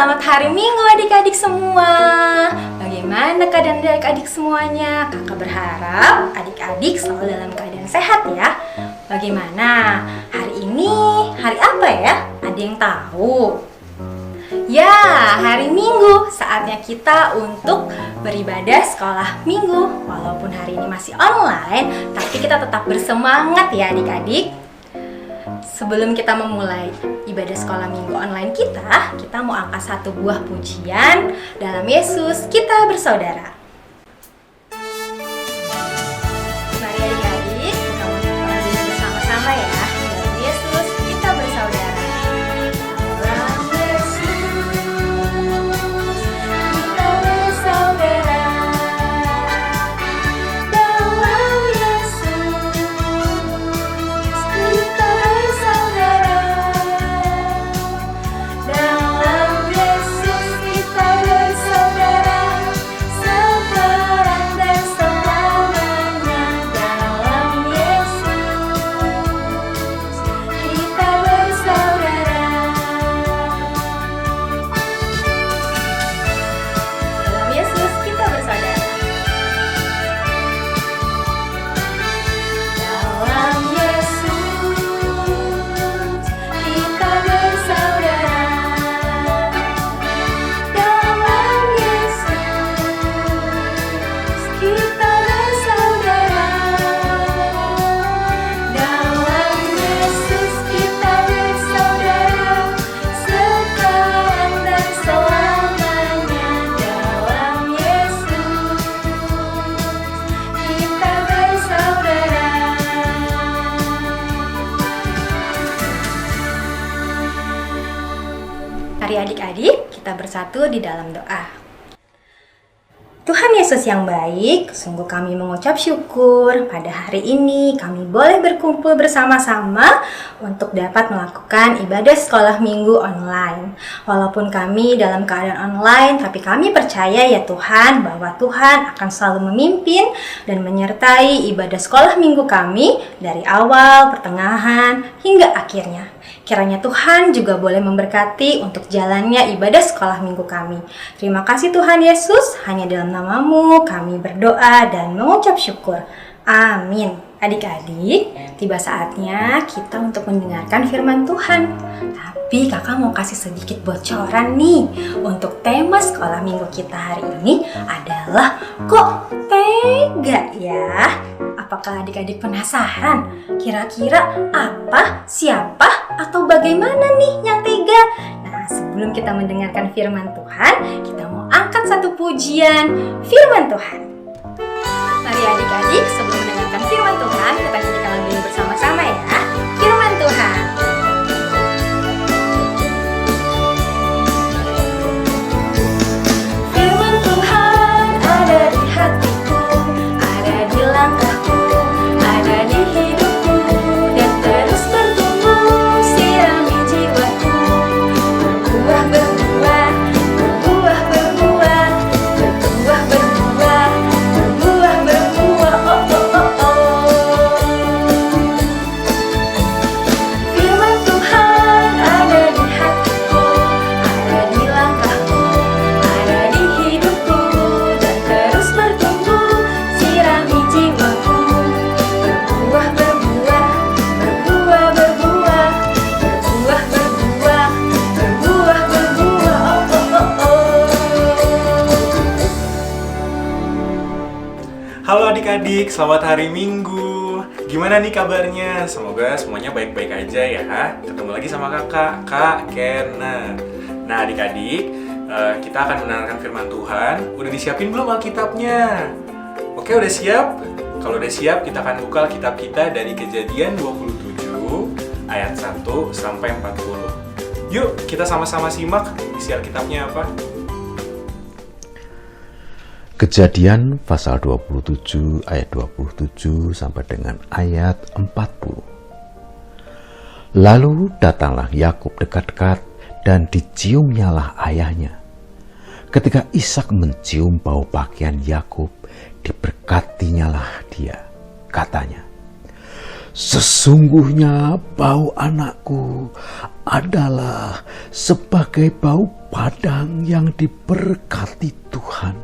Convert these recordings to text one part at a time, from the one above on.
Selamat hari Minggu adik-adik semua. Bagaimana keadaan adik-adik semuanya? Kakak berharap adik-adik selalu dalam keadaan sehat ya. Bagaimana? Hari ini hari apa ya? Ada yang tahu? Ya, hari Minggu. Saatnya kita untuk beribadah sekolah Minggu. Walaupun hari ini masih online, tapi kita tetap bersemangat ya adik-adik. Sebelum kita memulai ibadah sekolah minggu online kita mau angkat satu buah pujian. Dalam Yesus kita bersaudara. Mari adik-adik, kita mulai bersama-sama ya. Dalam Yesus kita bersaudara. Dalam Yesus kita bersaudara. Dalam Yesus kita Mari adik-adik, kita bersatu di dalam doa. Tuhan Yesus yang baik, sungguh kami mengucap syukur pada hari ini kami boleh berkumpul bersama-sama untuk dapat melakukan ibadah sekolah minggu online. Walaupun kami dalam keadaan online, tapi kami percaya ya Tuhan bahwa Tuhan akan selalu memimpin dan menyertai ibadah sekolah minggu kami dari awal, pertengahan, hingga akhirnya. Kiranya Tuhan juga boleh memberkati untuk jalannya ibadah sekolah minggu kami. Terima kasih Tuhan Yesus, hanya dalam nama-Mu kami berdoa dan mengucap syukur. Amin. Adik-adik, tiba saatnya kita untuk mendengarkan firman Tuhan. Tapi kakak mau kasih sedikit bocoran nih. Untuk tema sekolah minggu kita hari ini adalah kok tega ya? Apakah adik-adik penasaran? Kira-kira apa, siapa, atau bagaimana nih yang tega? Nah, sebelum kita mendengarkan firman Tuhan, kita mau angkat satu pujian firman Tuhan. Mari adik-adik, sebelum mendengarkan firman Tuhan, kita nyanyikan lagu ini bersama-sama ya. Firman Tuhan. Firman Tuhan ada di hatiku, ada di langkahku, ada di hidupku, dan terus bertumbuh, sirami jiwaku. Berbuah, berbuah, berbuah, berbuah, berbuah, berbuah, berbuah, berbuah, oh, oh, oh, oh. Firman Tuhan ada di hatiku, ada di langkahku, ada di hidupku, dan terus bertumbuh, sirami jiwaku. Berbuah, berbuah, berbuah, berbuah, berbuah, berbuah, berbuah, berbuah, oh, oh, oh, oh. Halo adik-adik, selamat hari Minggu. Gimana nih kabarnya? Semoga semuanya baik-baik aja ya. Ketemu lagi sama kakak, Kak Kena. Nah adik-adik, kita akan mendengarkan firman Tuhan. Udah disiapin belum Alkitabnya? Oke, udah siap? Kalau udah siap, kita akan buka Alkitab kita dari Kejadian 27 ayat 1 sampai 40. Yuk, kita sama-sama simak isi Alkitabnya apa. Kejadian pasal 27 ayat 27 sampai dengan ayat 40. Lalu datanglah Yakub dekat-dekat dan diciumnyalah ayahnya. Ketika Ishak mencium bau pakaian Yakub, diberkatinyalah dia. Katanya, "Sesungguhnya bau anakku adalah sebagai bau padang yang diberkati Tuhan.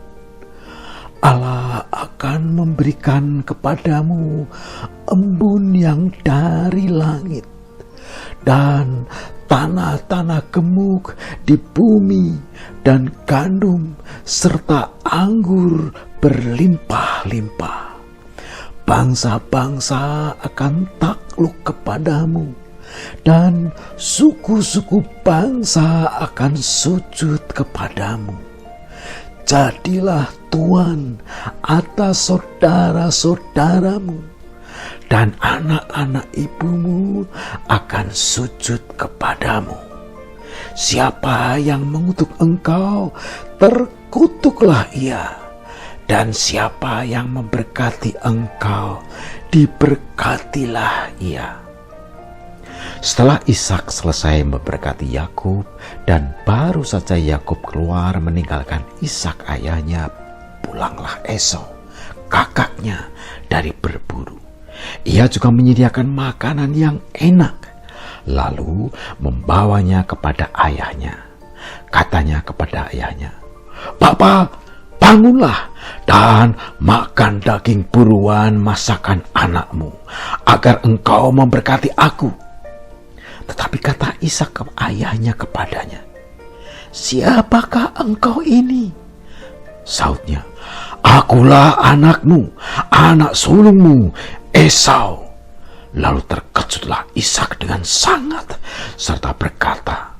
Allah akan memberikan kepadamu embun yang dari langit dan tanah-tanah gemuk di bumi dan gandum serta anggur berlimpah-limpah. Bangsa-bangsa akan takluk kepadamu dan suku-suku bangsa akan sujud kepadamu. Jadilah tuan atas saudara-saudaramu, dan anak-anak ibumu akan sujud kepadamu. Siapa yang mengutuk engkau, terkutuklah ia, dan siapa yang memberkati engkau, diberkatilah ia. Setelah Ishak selesai memberkati Yakub dan baru saja Yakub keluar meninggalkan Ishak ayahnya, pulanglah Esau, kakaknya, dari berburu. Ia juga menyediakan makanan yang enak, lalu membawanya kepada ayahnya. Katanya kepada ayahnya, "Bapa, bangunlah dan makan daging buruan masakan anakmu, agar engkau memberkati aku." Tetapi kata Ishak ke ayahnya kepadanya, "Siapakah engkau ini?" Sautnya, "Akulah anakmu, anak sulungmu, Esau." Lalu terkejutlah Ishak dengan sangat, serta berkata,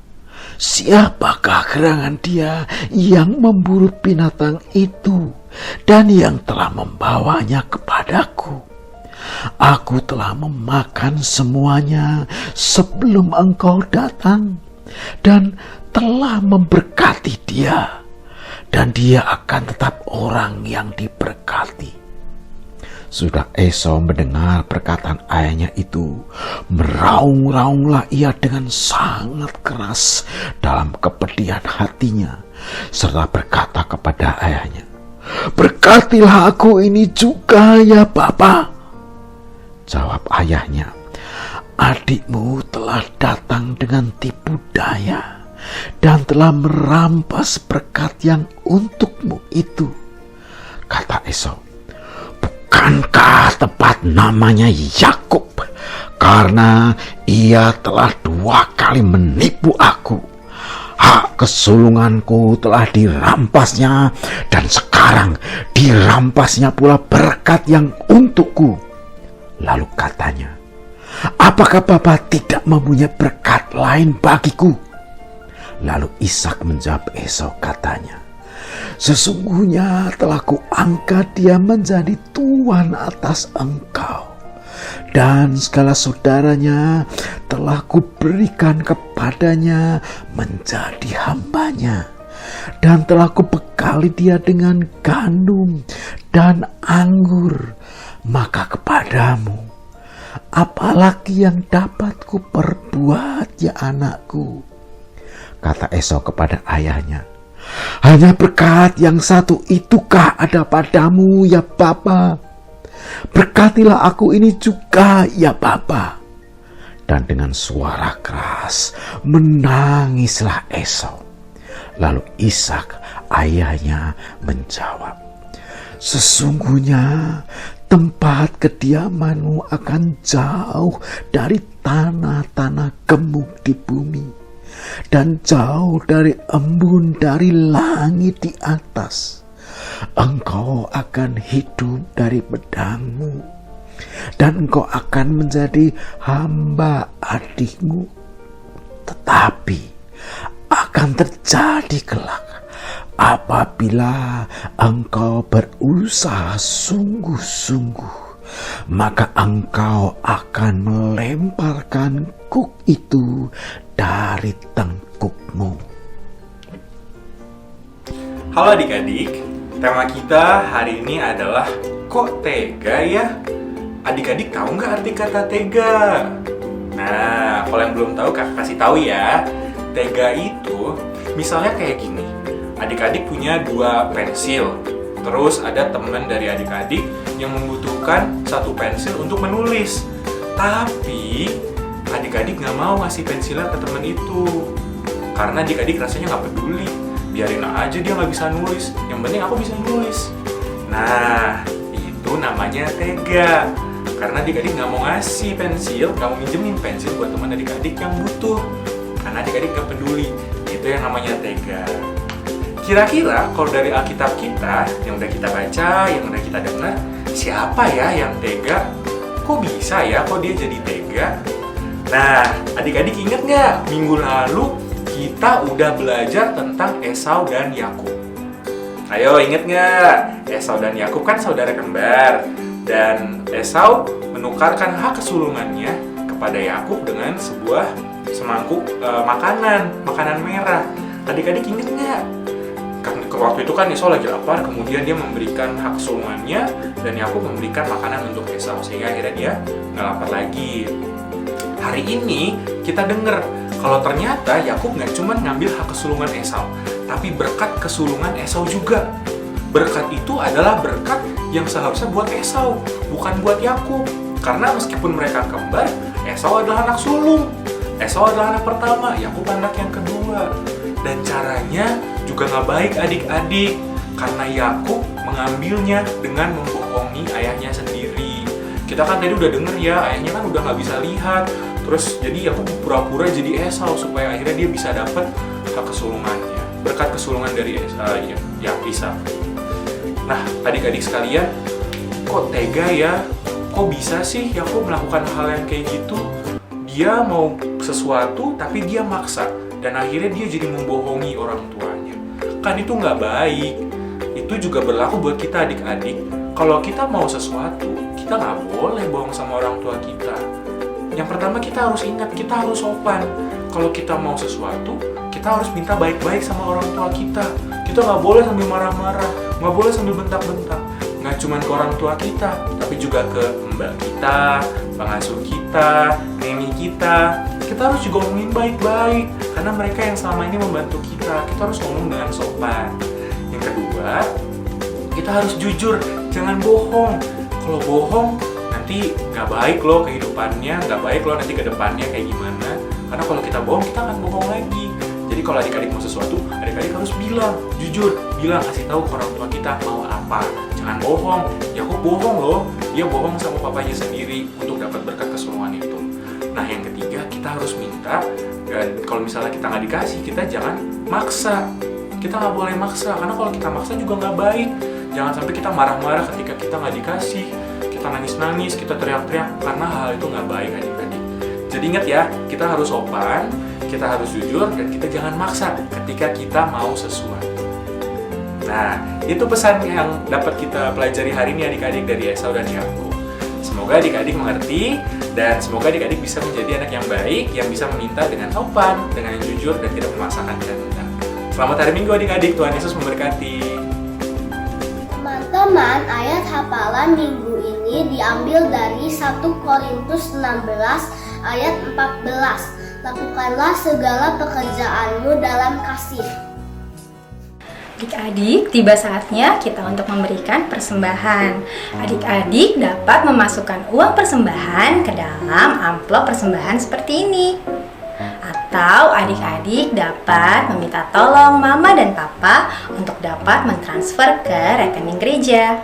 "Siapakah gerangan dia yang memburu binatang itu dan yang telah membawanya kepadaku? Aku telah memakan semuanya sebelum engkau datang dan telah memberkati dia, dan dia akan tetap orang yang diberkati." Sudah Esau mendengar perkataan ayahnya itu, meraung-raunglah ia dengan sangat keras dalam kepedihan hatinya, serta berkata kepada ayahnya, "Berkatilah aku ini juga ya Bapa." Jawab ayahnya, "Adikmu telah datang dengan tipu daya dan telah merampas berkat yang untukmu itu." Kata Esau, "Bukankah tepat namanya Yakub, karena ia telah 2 kali menipu aku? Hak kesulunganku telah dirampasnya, dan sekarang dirampasnya pula berkat yang untukku." Lalu katanya, "Apakah Bapa tidak mempunyai berkat lain bagiku?" Lalu Ishak menjawab Esau, katanya, "Sesungguhnya telah kuangkat dia menjadi tuan atas engkau, dan segala saudaranya telah kuberikan kepadanya menjadi hambanya, dan telah kubekali dia dengan gandum dan anggur. Maka kepadamu, apalagi yang dapat kuperbuat ya anakku?" Kata Esau kepada ayahnya, "Hanya berkat yang satu itukah ada padamu ya Bapa? Berkatilah aku ini juga ya Bapa." Dan dengan suara keras menangislah Esau. Lalu Ishak ayahnya menjawab, "Sesungguhnya tempat kediamanmu akan jauh dari tanah-tanah gemuk di bumi, dan jauh dari embun dari langit di atas. Engkau akan hidup dari pedangmu, dan engkau akan menjadi hamba adikmu. Tetapi akan terjadi kelak, apabila engkau berusaha sungguh-sungguh, maka engkau akan melemparkan kuk itu dari tengkukmu." Halo adik-adik, tema kita hari ini adalah kok tega ya? Adik-adik tahu nggak arti kata tega? Nah, kalau yang belum tahu, Kak kasih tahu ya. Tega itu misalnya kayak gini. Adik-adik punya 2 pensil. Terus ada teman dari adik-adik yang membutuhkan 1 pensil untuk menulis. Tapi adik-adik nggak mau ngasih pensilnya ke temen itu. Karena adik-adik rasanya nggak peduli. Biarin aja dia nggak bisa nulis, yang penting aku bisa nulis. Nah, itu namanya tega. Karena adik-adik nggak mau ngasih pensil, nggak mau minjemin pensil buat teman adik-adik yang butuh. Karena adik-adik nggak peduli. Itu yang namanya tega. Kira-kira kalau dari Alkitab kita, yang udah kita baca, yang udah kita dengar, siapa ya yang tega? Kok bisa ya, kok dia jadi tega? Nah, adik-adik inget nggak? Minggu lalu kita udah belajar tentang Esau dan Yakub. Ayo, inget nggak? Esau dan Yakub kan saudara kembar. Dan Esau menukarkan hak kesulungannya kepada Yakub dengan sebuah semangkuk makanan merah. Adik-adik inget nggak? Waktu itu kan Esau lagi lapar, kemudian dia memberikan hak kesulungannya dan Yakub memberikan makanan untuk Esau sehingga akhirnya dia nggak lapar lagi. Hari ini kita dengar kalau ternyata Yakub nggak cuma ngambil hak kesulungan Esau, tapi berkat kesulungan Esau juga. Berkat itu adalah berkat yang seharusnya buat Esau, bukan buat Yakub. Karena meskipun mereka kembar, Esau adalah anak sulung. Esau adalah anak pertama, Yakub anak yang kedua. Dan caranya juga nggak baik adik-adik, karena Yakub mengambilnya dengan membohongi ayahnya sendiri. Kita kan tadi udah denger ya, ayahnya kan udah nggak bisa lihat. Terus jadi Yakub pura-pura jadi Esau supaya akhirnya dia bisa dapat hak kesulungannya, berkat kesulungan dari Ishak. Nah, adik-adik sekalian, kok tega ya? Kok bisa sih Yakub melakukan hal yang kayak gitu? Dia mau sesuatu tapi dia maksa. Dan akhirnya dia jadi membohongi orang tuanya. Kan itu nggak baik. Itu juga berlaku buat kita adik-adik. Kalau kita mau sesuatu, kita nggak boleh bohong sama orang tua kita. Yang pertama kita harus ingat, kita harus sopan. Kalau kita mau sesuatu, kita harus minta baik-baik sama orang tua kita. Kita nggak boleh sambil marah-marah, nggak boleh sambil bentak-bentak. Nggak cuma ke orang tua kita, tapi juga ke mbak kita, pengasuh kita, neni kita. Kita harus juga ngomongin baik-baik, karena mereka yang selama ini membantu kita. Kita harus ngomong dengan sopan. Yang kedua, kita harus jujur, jangan bohong. Kalau bohong, nanti nggak baik loh kehidupannya, nggak baik loh nanti ke depannya kayak gimana. Karena kalau kita bohong, kita akan bohong lagi. Jadi kalau adik-adik mau sesuatu, adik-adik harus bilang, jujur, bilang, kasih tahu ke orang tua kita mau apa. Jangan bohong. Yakub bohong loh, dia bohong sama papanya sendiri untuk dapat berkat kesulungan itu. Nah, yang ketiga, kita harus minta, dan kalau misalnya kita nggak dikasih, kita jangan maksa. Kita nggak boleh maksa, karena kalau kita maksa juga nggak baik. Jangan sampai kita marah-marah ketika kita nggak dikasih, kita nangis-nangis, kita teriak-teriak, karena hal itu nggak baik adik-adik. Jadi ingat ya, kita harus sopan, kita harus jujur, dan kita jangan maksa ketika kita mau sesuatu. Nah, itu pesan yang dapat kita pelajari hari ini adik-adik dari Esau dan Yakub. Semoga adik-adik mengerti dan semoga adik-adik bisa menjadi anak yang baik, yang bisa meminta dengan sopan, dengan jujur, dan tidak memaksakan kehendak. Selamat hari Minggu adik-adik, Tuhan Yesus memberkati. Teman-teman, ayat hafalan minggu ini diambil dari 1 Korintus 16 ayat 14. Lakukanlah segala pekerjaanmu dalam kasih. Adik-adik, tiba saatnya kita untuk memberikan persembahan. Adik-adik dapat memasukkan uang persembahan ke dalam amplop persembahan seperti ini. Atau adik-adik dapat meminta tolong mama dan papa untuk dapat mentransfer ke rekening gereja.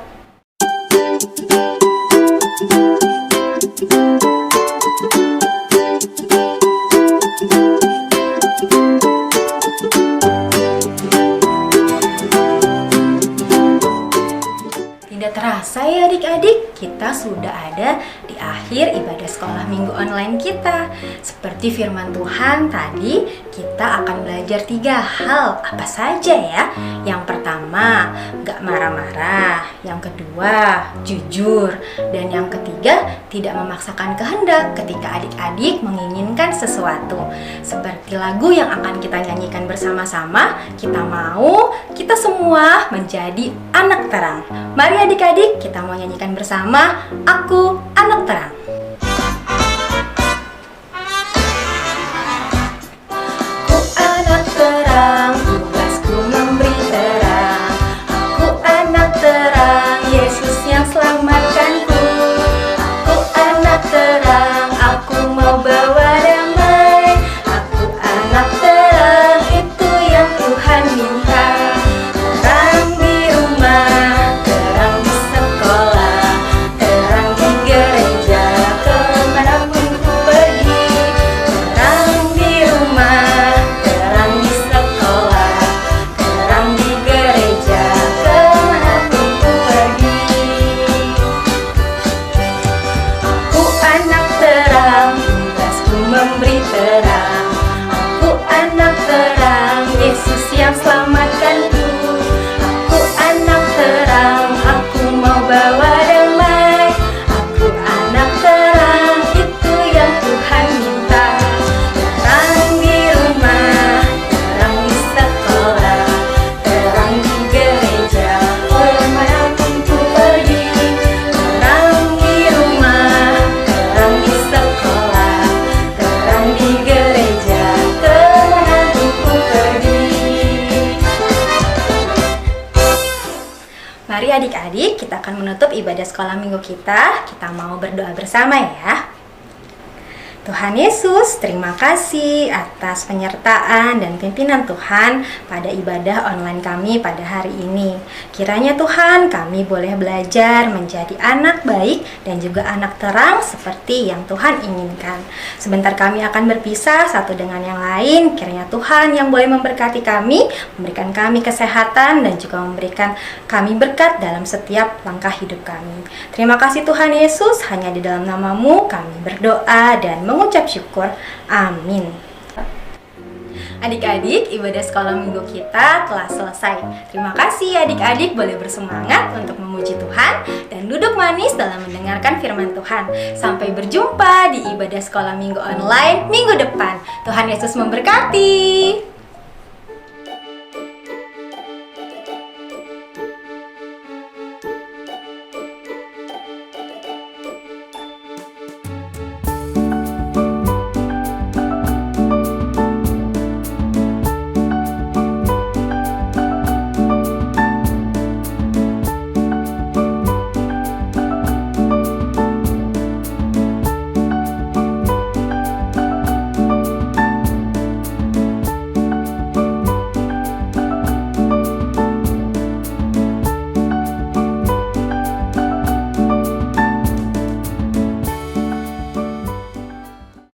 Tidak terasa ya adik-adik, kita sudah ada di akhir ibadah sekolah minggu online kita. Seperti firman Tuhan tadi, kita akan belajar 3 hal. Apa saja ya? Yang pertama, gak marah-marah. Yang kedua, jujur. Dan yang ketiga, tidak memaksakan kehendak ketika adik-adik menginginkan sesuatu. Seperti lagu yang akan kita nyanyikan bersama-sama, kita semua menjadi anak terang. Mari adik-adik, kita mau nyanyikan bersama, Aku Anak Terang. Aku anak terang, tugasku memberi terang. Aku anak terang, Yesus yang selamatkanku. Aku anak terang, aku mau bawa mari adik-adik, kita akan menutup ibadah sekolah minggu kita. Kita mau berdoa bersama ya. Tuhan Yesus, terima kasih atas penyertaan dan pimpinan Tuhan pada ibadah online kami pada hari ini. Kiranya Tuhan, kami boleh belajar menjadi anak baik dan juga anak terang seperti yang Tuhan inginkan. Sebentar kami akan berpisah satu dengan yang lain. Kiranya Tuhan yang boleh memberkati kami, memberikan kami kesehatan dan juga memberikan kami berkat dalam setiap langkah hidup kami. Terima kasih Tuhan Yesus, hanya di dalam nama-Mu kami berdoa dan mengucap syukur. Amin. Adik-adik, ibadah sekolah minggu kita telah selesai. Terima kasih adik-adik boleh bersemangat untuk memuji Tuhan dan duduk manis dalam mendengarkan firman Tuhan. Sampai berjumpa di ibadah sekolah minggu online minggu depan. Tuhan Yesus memberkati.